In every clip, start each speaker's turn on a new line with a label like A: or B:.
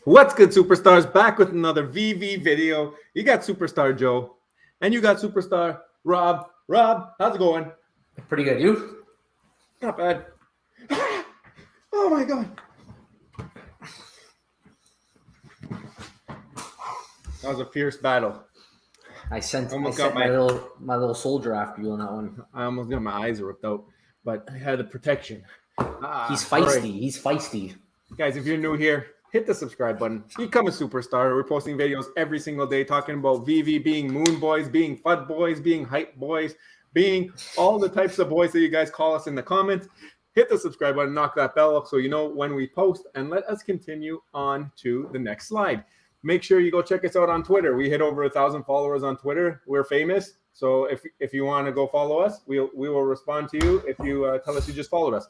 A: What's good, superstars? Back with another VV video. You got Superstar Joe, and you got Superstar Rob. Rob, how's it going?
B: Pretty good. You?
A: Not bad. Oh my god. That was a fierce battle.
B: I sent my little soldier after you on that one.
A: I almost got my eyes ripped out, but I had the protection.
B: He's feisty. Right. He's feisty.
A: Guys, if you're new here, hit the subscribe button. Become a superstar. We're posting videos every single day talking about VV being moon boys, being FUD boys, being hype boys, being all the types of boys that you guys call us in the comments. Hit the subscribe button, knock that bell up so you know when we post, and let us continue on to the next slide. Make sure you go check us out on Twitter. We hit over 1,000 followers on Twitter. We're famous. So if you want to go follow us, we will respond to you if you tell us you just followed us.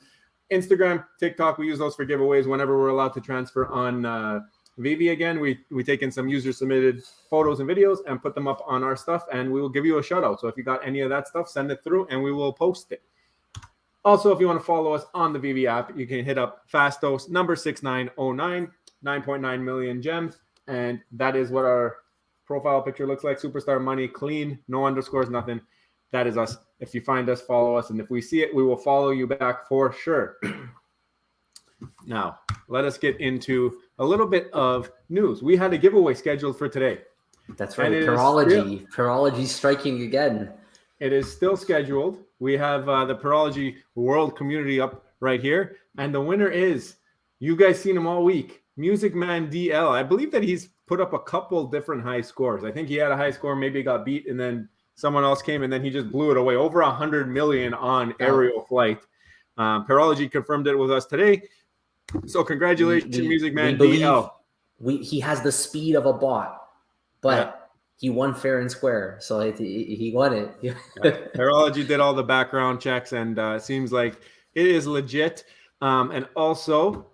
A: Instagram, TikTok, we use those for giveaways whenever we're allowed to transfer on Veve again. We take in some user-submitted photos and videos and put them up on our stuff, and we will give you a shout-out. So if you got any of that stuff, send it through, and we will post it. Also, if you want to follow us on the Veve app, you can hit up Fastos number 6909, 9.9 million gems, and that is what our profile picture looks like. Superstar money, clean, no underscores, nothing. That is us. If you find us, follow us. And if we see it, we will follow you back for sure. Now, let us get into a little bit of news. We had a giveaway scheduled for today.
B: That's right. Parology striking again.
A: It is still scheduled. We have the Parology World community up right here. And the winner is, you guys seen him all week, Music Man DL. I believe that he's put up a couple different high scores. I think he had a high score, maybe got beat, and then someone else came, and then he just blew it away. Over 100 million on aerial flight. Parology confirmed it with us today. So congratulations, Music Man DL.
B: He has the speed of a bot, but he won fair and square. So he won it.
A: Parology did all the background checks, and seems like it is legit. And also,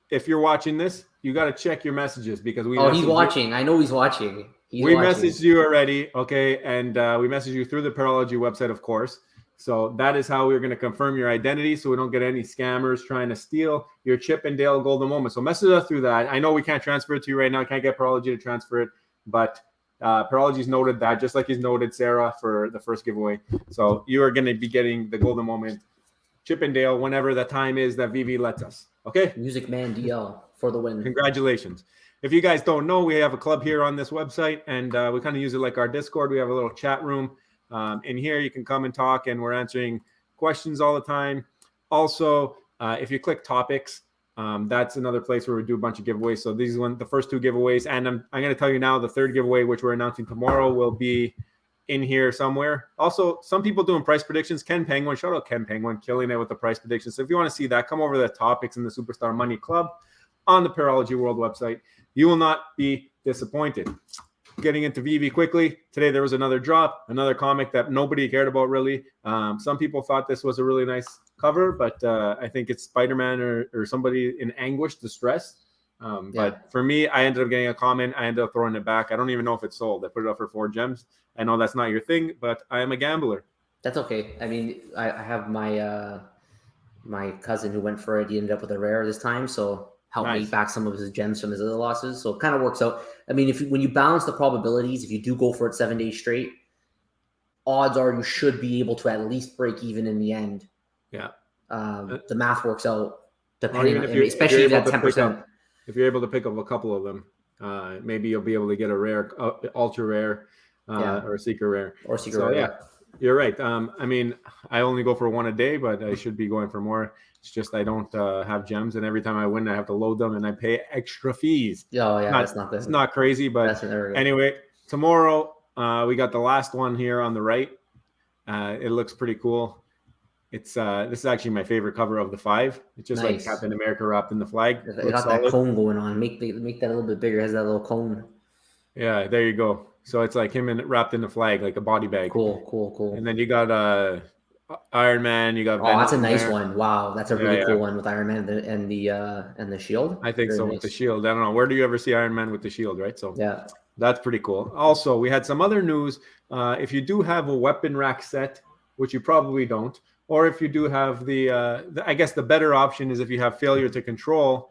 A: if you're watching this, you got to check your messages because
B: he's watching. I know he's watching.
A: We messaged you already, okay, and we messaged you through the Parology website, of course. So that is how we're going to confirm your identity so we don't get any scammers trying to steal your Chip and Dale golden moment. So message us through that. I know we can't transfer it to you right now. I can't get Parology to transfer it, but Parology's noted that, just like he's noted Sarah for the first giveaway. So you are going to be getting the golden moment Chip and Dale whenever the time is that Veve lets us, okay?
B: Music Man DL for the win.
A: Congratulations. If you guys don't know, we have a club here on this website, and we kind of use it like our Discord. We have a little chat room. In here, you can come and talk, and we're answering questions all the time. Also, if you click topics, that's another place where we do a bunch of giveaways. So these are the first two giveaways, and I'm going to tell you now the third giveaway, which we're announcing tomorrow, will be in here somewhere. Also, some people doing price predictions. Ken Penguin, shout out Ken Penguin, killing it with the price predictions. So if you want to see that, come over to the topics in the Superstar Money Club on the Parology World website. You will not be disappointed. Getting into Veve quickly, today there was another drop, another comic that nobody cared about really. Some people thought this was a really nice cover, but I think it's Spider-Man or somebody in anguish, distress. But for me, I ended up getting a comment. I ended up throwing it back. I don't even know if it sold. I put it up for 4 gems. I know that's not your thing, but I am a gambler.
B: That's okay. I mean, I have my my cousin who went for it. He ended up with a rare this time, so help make back some of his gems from his other losses. So it kind of works out. I mean, when you balance the probabilities, if you do go for it 7 days straight, odds are you should be able to at least break even in the end.
A: Yeah.
B: The math works out, depending on, especially if you have 10%.
A: If you're able to pick up a couple of them, maybe you'll be able to get a rare, ultra rare, or a secret rare.
B: Or secret rare.
A: Yeah, you're right. I mean, I only go for 1 a day, but I should be going for more. It's just I don't have gems, and every time I win, I have to load them, and I pay extra fees.
B: That's not good.
A: It's not crazy, but anyway, tomorrow we got the last one here on the right. It looks pretty cool. It's this is actually my favorite cover of the 5. It's just like Captain America wrapped in the flag.
B: It got that cone going on. Make that a little bit bigger. It has that little cone.
A: Yeah, there you go. So it's like him wrapped in the flag, like a body bag.
B: Cool.
A: And then you got Iron Man. You got
B: Venom. That's a nice one. Wow, that's a really cool one with Iron Man and the shield.
A: I think so. Nice. With the shield. I don't know. Where do you ever see Iron Man with the shield, right? So yeah, that's pretty cool. Also, we had some other news. If you do have a weapon rack set, which you probably don't, or if you do have I guess the better option is if you have failure to control.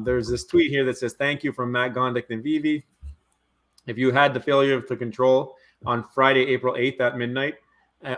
A: There's this tweet here that says, "Thank you from Matt Gondek and Veve. If you had the failure to control on Friday, April 8th at midnight,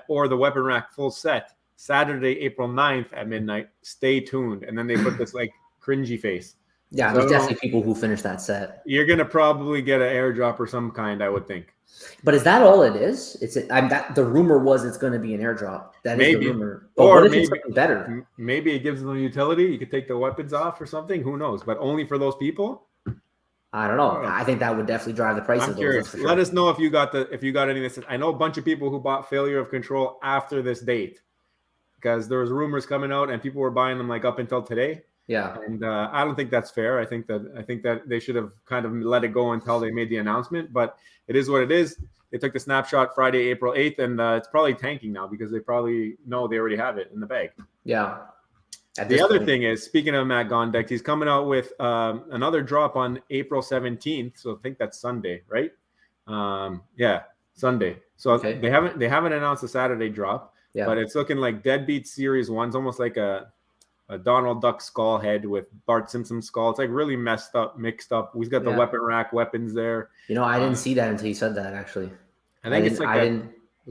A: or the weapon rack full set Saturday, April 9th at midnight, stay tuned." And then they put this like cringy face.
B: Yeah,
A: So
B: there's definitely people who finish that set.
A: You're gonna probably get an airdrop or some kind, I would think.
B: But is that all it is? The rumor was it's going to be an airdrop. That is the rumor. But
A: or
B: what if
A: maybe
B: it's something better?
A: Maybe it gives them utility. You could take the weapons off or something. Who knows? But only for those people.
B: I don't know. I think that would definitely drive the price of those.
A: Curious. Sure. Let us know if you got any of this. I know a bunch of people who bought failure of control after this date, because there was rumors coming out and people were buying them like up until today.
B: Yeah,
A: and I don't think that's fair. I think that they should have kind of let it go until they made the announcement. But it is what it is. They took the snapshot Friday, April 8th, and it's probably tanking now because they probably know they already have it in the bag.
B: Yeah.
A: The other thing is, speaking of Matt Gondek, he's coming out with another drop on April 17th. So I think that's Sunday, right? Yeah, Sunday. So okay. They haven't announced a Saturday drop, but it's looking like Deadbeat Series 1's almost like a Donald Duck skull head with Bart Simpson skull. It's like really mixed up. We've got the weapon rack weapons there.
B: I didn't see that until you said that. Actually,
A: I think it's like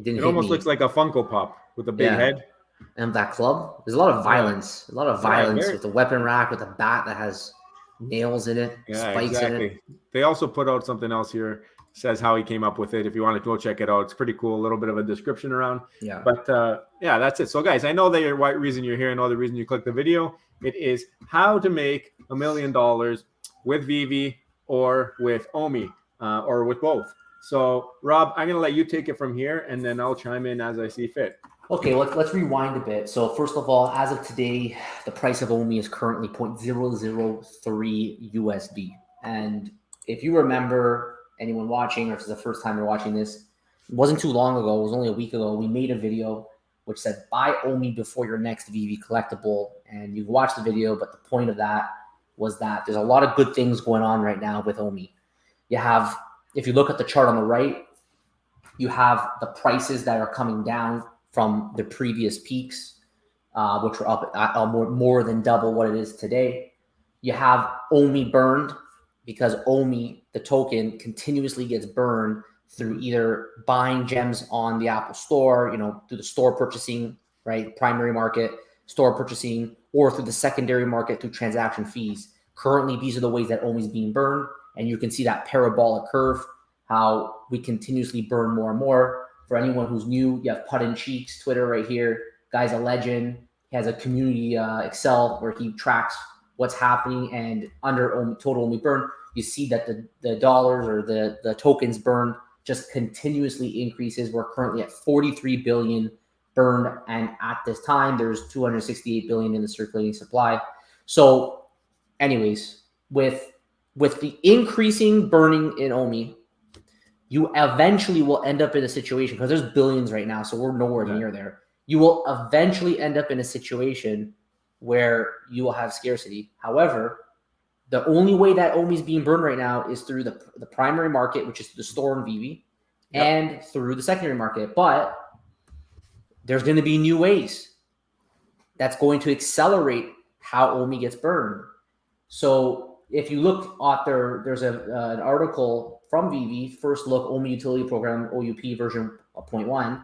A: it almost looks like a Funko Pop with a big head.
B: And that club, there's a lot of violence. With the weapon rack, with a bat that has nails in it, spikes in it.
A: They also put out something else here. Says how he came up with it. If you want to go check it out, it's pretty cool. A little bit of a description around.
B: Yeah.
A: But that's it. So guys, I know the reason you're here. I know the reason you clicked the video. It is how to make $1 million with Veve or with OMI or with both. So Rob, I'm gonna let you take it from here, and then I'll chime in as I see fit.
B: Okay, let's rewind a bit. So first of all, as of today, the price of OMI is currently 0.003 USD. And if you remember, anyone watching, or if it's the first time you're watching this, it wasn't too long ago, it was only a week ago, we made a video which said buy OMI before your next Veve collectible. And you watched the video, but the point of that was that there's a lot of good things going on right now with OMI. You have, if you look at the chart on the right, you have the prices that are coming down from the previous peaks, which were up more than double what it is today. You have OMI burned, because OMI, the token, continuously gets burned through either buying gems on the Apple Store, through the store purchasing, right, primary market, store purchasing, or through the secondary market through transaction fees. Currently, these are the ways that OMI is being burned, and you can see that parabolic curve, how we continuously burn more and more. For anyone who's new, you have Put in Cheeks, Twitter right here. Guy's a legend. He has a community Excel where he tracks what's happening, and under total OMI burn, you see that the dollars or the tokens burned just continuously increases. We're currently at 43 billion burned, and at this time, there's 268 billion in the circulating supply. So anyways, with the increasing burning in OMI, you eventually will end up in a situation, because there's billions right now, so we're nowhere near there. You will eventually end up in a situation where you will have scarcity. However, the only way that OMI is being burned right now is through the primary market, which is the store in Veve, and through the secondary market. But there's going to be new ways that's going to accelerate how OMI gets burned. So if you look at there's an article from Veve, First Look OMI Utility Program, OUP version 0.1.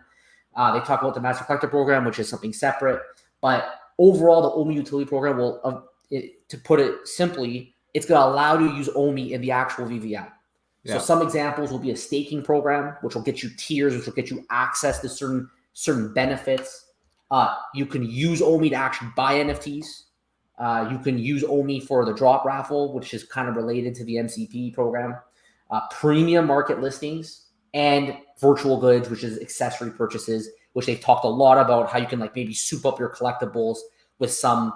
B: They talk about the Master Collector Program, which is something separate. But overall, the OMI Utility Program will, to put it simply, it's going to allow you to use OMI in the actual Veve app. So some examples will be a staking program, which will get you tiers, which will get you access to certain benefits. You can use OMI to actually buy NFTs. You can use OMI for the drop raffle, which is kind of related to the MCP program. Premium market listings, and virtual goods, which is accessory purchases, which they've talked a lot about, how you can maybe soup up your collectibles with some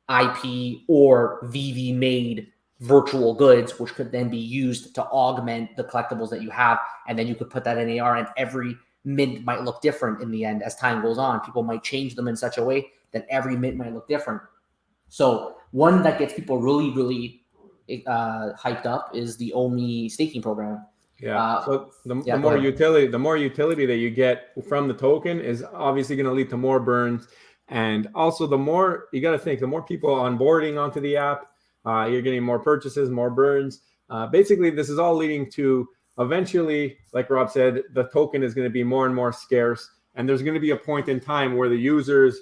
B: IP or Veve made virtual goods, which could then be used to augment the collectibles that you have. And then you could put that in AR, and every mint might look different in the end as time goes on. People might change them in such a way that every mint might look different. So one that gets people really, really hyped up is the OMI staking program.
A: So the more utility that you get from the token is obviously going to lead to more burns. And also the more, you got to think, the more people onboarding onto the app, You're getting more purchases, more burns. Basically, this is all leading to eventually, like Rob said, the token is going to be more and more scarce. And there's going to be a point in time where the users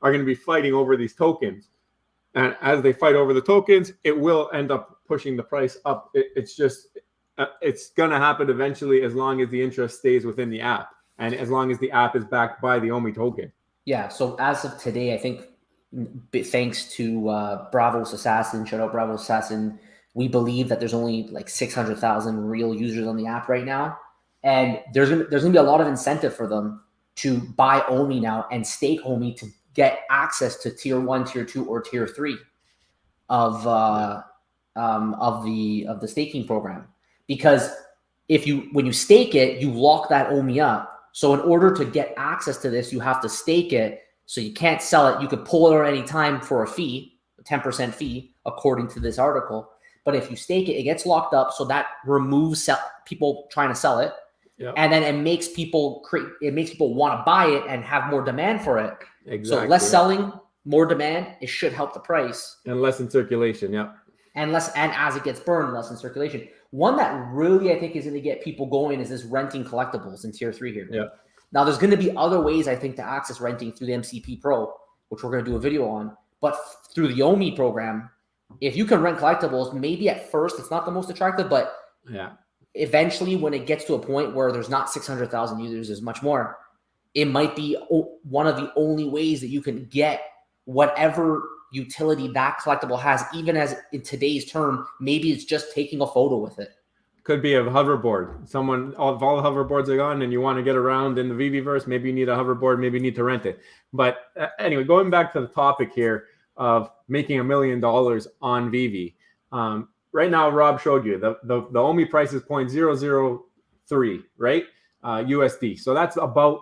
A: are going to be fighting over these tokens. And as they fight over the tokens, it will end up pushing the price up. It's going to happen eventually as long as the interest stays within the app. And as long as the app is backed by the OMI token.
B: Yeah, so as of today, I think thanks to Bravo's Assassin, shout out Bravo's Assassin, we believe that there's only like 600,000 real users on the app right now. And there's gonna be a lot of incentive for them to buy OMI now and stake OMI to get access to tier 1, tier 2, or tier 3 of the staking program. Because when you stake it, you lock that OMI up. So in order to get access to this, you have to stake it. So you can't sell it. You could pull it at any time for a fee, a 10% fee, according to this article. But if you stake it, it gets locked up. So that removes people trying to sell it. Yep. And then it makes people want to buy it and have more demand for it. Exactly. So less selling, more demand, it should help the price.
A: And less in circulation, yeah.
B: And as it gets burned, less in circulation. One that really I think is going to get people going is this renting collectibles in tier 3 here.
A: Yeah.
B: Now there's going to be other ways I think to access renting through the MCP Pro, which we're going to do a video on. But through the OMI program, if you can rent collectibles, maybe at first it's not the most attractive, but eventually when it gets to a point where there's not 600,000 users, there's much more. It might be one of the only ways that you can get whatever utility that collectible has, even as in today's term, maybe it's just taking a photo with it.
A: Could be a hoverboard. If all the hoverboards are gone and you want to get around in the Veveverse, maybe you need a hoverboard, maybe you need to rent it. But anyway, going back to the topic here of making $1 million on Veve. Right now, Rob showed you the OMI price is 0.003, right? USD. So that's about,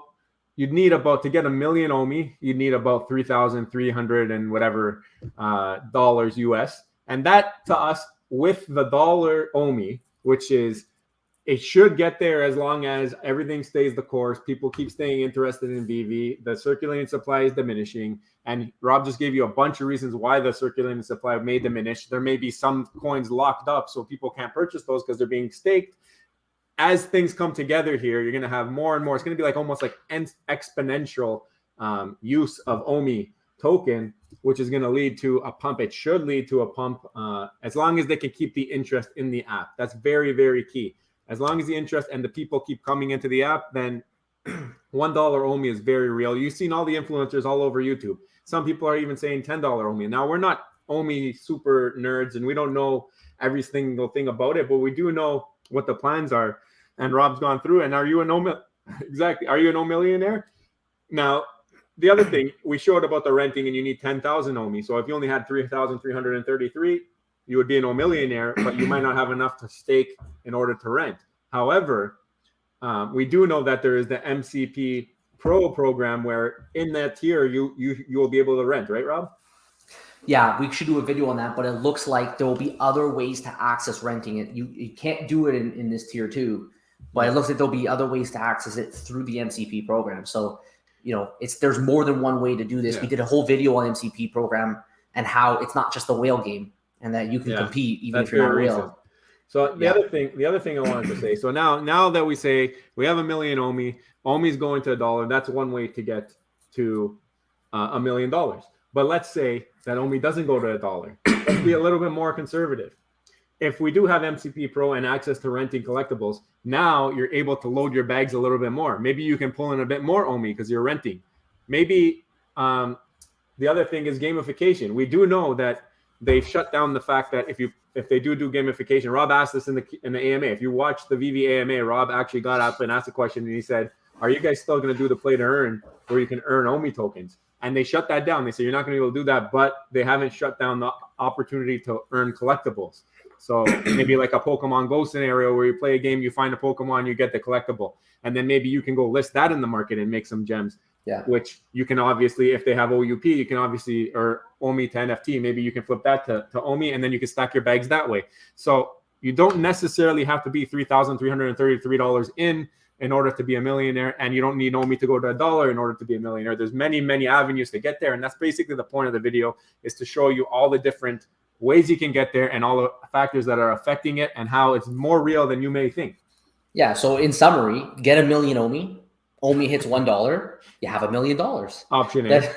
A: you'd need about, to get 1 million OMI, you'd need about 3,300 and whatever dollars US. And that to us, with the dollar OMI, which is, it should get there as long as everything stays the course. People keep staying interested in Veve. The circulating supply is diminishing. And Rob just gave you a bunch of reasons why the circulating supply may diminish. There may be some coins locked up, so people can't purchase those because they're being staked. As things come together here, you're going to have more and more. It's going to be like almost like exponential use of OMI token, which is going to lead to a pump. It should lead to a pump as long as they can keep the interest in the app. That's very, very key. As long as the interest and the people keep coming into the app, then $1 OMI is very real. You've seen all the influencers all over YouTube. Some people are even saying $10 OMI. Now, we're not OMI super nerds, and we don't know every single thing about it, but we do know what the plans are. And Rob's gone through. And are you exactly? Are you an millionaire? Now, the other thing we showed about the renting, and you need 10,000 OMI. So if you only had 3,333, you would be an millionaire, but you might not have enough to stake in order to rent. However, we do know that there is the MCP Pro program where in that tier you will be able to rent, right, Rob?
B: Yeah, we should do a video on that, but it looks like there will be other ways to access renting it. You can't do it in this tier 2, but it looks like there'll be other ways to access it through the MCP program. So, there's more than one way to do this. Yeah. We did a whole video on MCP program and how it's not just a whale game and that you can compete even if you're not real.
A: So the other thing I wanted to say, so now that we say we have 1 million OMI is going to $1, that's one way to get to $1 million. But let's say that OMI doesn't go to $1. Let's be a little bit more conservative. If we do have MCP Pro and access to renting collectibles, now you're able to load your bags a little bit more. Maybe you can pull in a bit more OMI because you're renting. Maybe the other thing is gamification. We do know that they've shut down the fact that if they do gamification, Rob asked this in the AMA. If you watch the Veve AMA, Rob actually got up and asked a question, and he said, "Are you guys still going to do the play to earn, where you can earn OMI tokens?" And they shut that down. They said you're not going to be able to do that, but they haven't shut down the opportunity to earn collectibles. So maybe like a Pokemon Go scenario where you play a game, you find a Pokemon, you get the collectible, and then maybe you can go list that in the market and make some gems. Yeah. Which you can obviously, if they have OUP, you can obviously, or OMI to NFT, maybe you can flip that to OMI, and then you can stack your bags that way. So you don't necessarily have to be $3,333 in order to be a millionaire, and you don't need OMI to go to $1 in order to be a millionaire. There's many, many avenues to get there, and that's basically the point of the video, is to show you all the different ways you can get there, and all the factors that are affecting it, and how it's more real than you may think.
B: Yeah. So in summary, get a million OMI. OMI hits $1, you have $1 million.
A: Option A.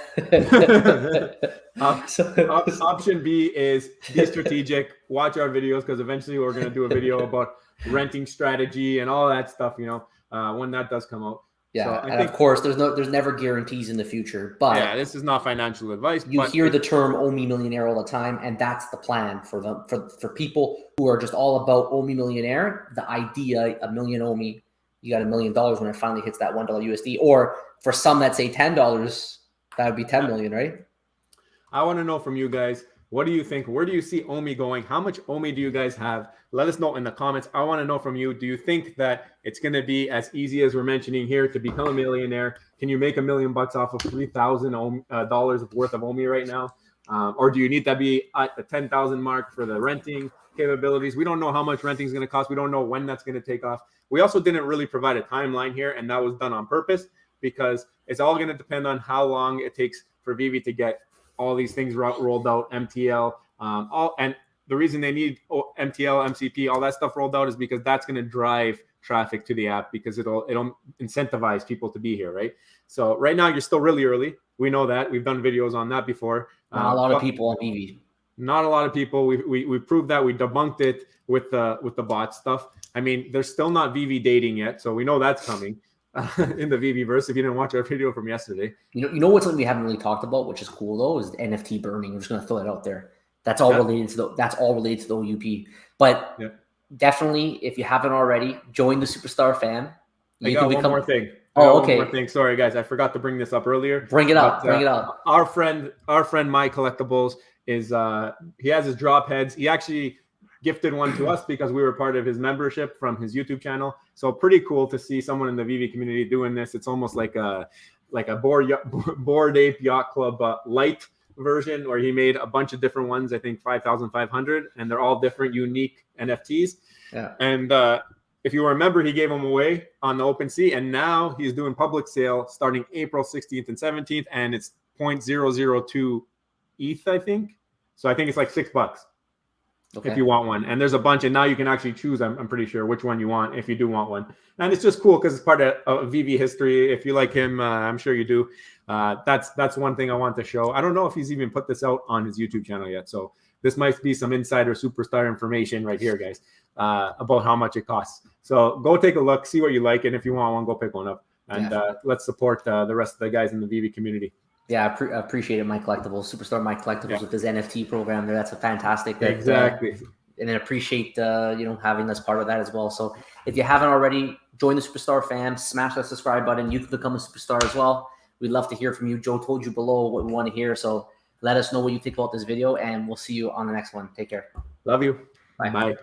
A: Option B is be strategic. Watch our videos, because eventually we're going to do a video about renting strategy and all that stuff, when that does come out.
B: Yeah, so of course, there's never guarantees in the future, but
A: yeah, this is not financial advice.
B: You hear the term OMI millionaire all the time, and that's the plan for people who are just all about OMI millionaire. The idea, a million OMI, you got $1 million when it finally hits that $1 USD, or for some that say $10, that would be 10 million, right?
A: I want to know from you guys, what do you think? Where do you see OMI going? How much OMI do you guys have? Let us know in the comments. I want to know from you, do you think that it's going to be as easy as we're mentioning here to become a millionaire? Can you make $1 million off of $3,000 worth of OMI right now? Or do you need to be at the 10,000 mark for the renting capabilities? We don't know how much renting is going to cost. We don't know when that's going to take off. We also didn't really provide a timeline here, and that was done on purpose, because it's all going to depend on how long it takes for Veve to get all these things rolled out, MTL, and the reason they need MTL, MCP, all that stuff rolled out is because that's going to drive traffic to the app, because it'll incentivize people to be here, right? So right now you're still really early. We know that. We've done videos on that before.
B: Not a lot of people on Veve.
A: Not a lot of people. We proved that. We debunked it with the bot stuff. I mean, there's still not Veve dating yet, so we know that's coming. In the Veveverse, if you didn't watch our video from yesterday.
B: You know what's something we haven't really talked about, which is cool though, is NFT burning. I'm just gonna throw that out there. That's all related to the OUP. But definitely, if you haven't already, join the Superstar fam.
A: I got one more thing.
B: Okay.
A: One more thing. Sorry guys, I forgot to bring this up earlier.
B: Bring it up. Bring it up.
A: Our friend My Collectibles is he has his drop heads. He actually gifted one to us because we were part of his membership from his YouTube channel. So pretty cool to see someone in the Veve community doing this. It's almost like a Bored Ape Yacht Club light version, where he made a bunch of different ones. I think 5,500, and they're all different, unique NFTs. Yeah. And if you remember, he gave them away on the OpenSea, and now he's doing public sale starting April 16th and 17th, and it's 0.002 ETH, I think. So I think it's like $6. Okay. If you want one, and there's a bunch, and now you can actually choose, I'm pretty sure, which one you want if you do want one. And it's just cool because it's part of Veve history. If you like him, I'm sure you do. That's one thing I want to show. I don't know if he's even put this out on his YouTube channel yet, so this might be some insider superstar information right here, guys, about how much it costs. So go take a look, see what you like, and if you want one, go pick one up, and let's support the rest of the guys in the Veve community.
B: Yeah, I appreciate it, My Collectibles, Superstar My Collectibles with his NFT program there. That's a fantastic.
A: Exactly.
B: And then appreciate having us part of that as well. So if you haven't already, join the Superstar fam, smash that subscribe button. You can become a superstar as well. We'd love to hear from you. Joe told you below what we want to hear. So let us know what you think about this video, and we'll see you on the next one. Take care.
A: Love you.
B: Bye.
A: Bye.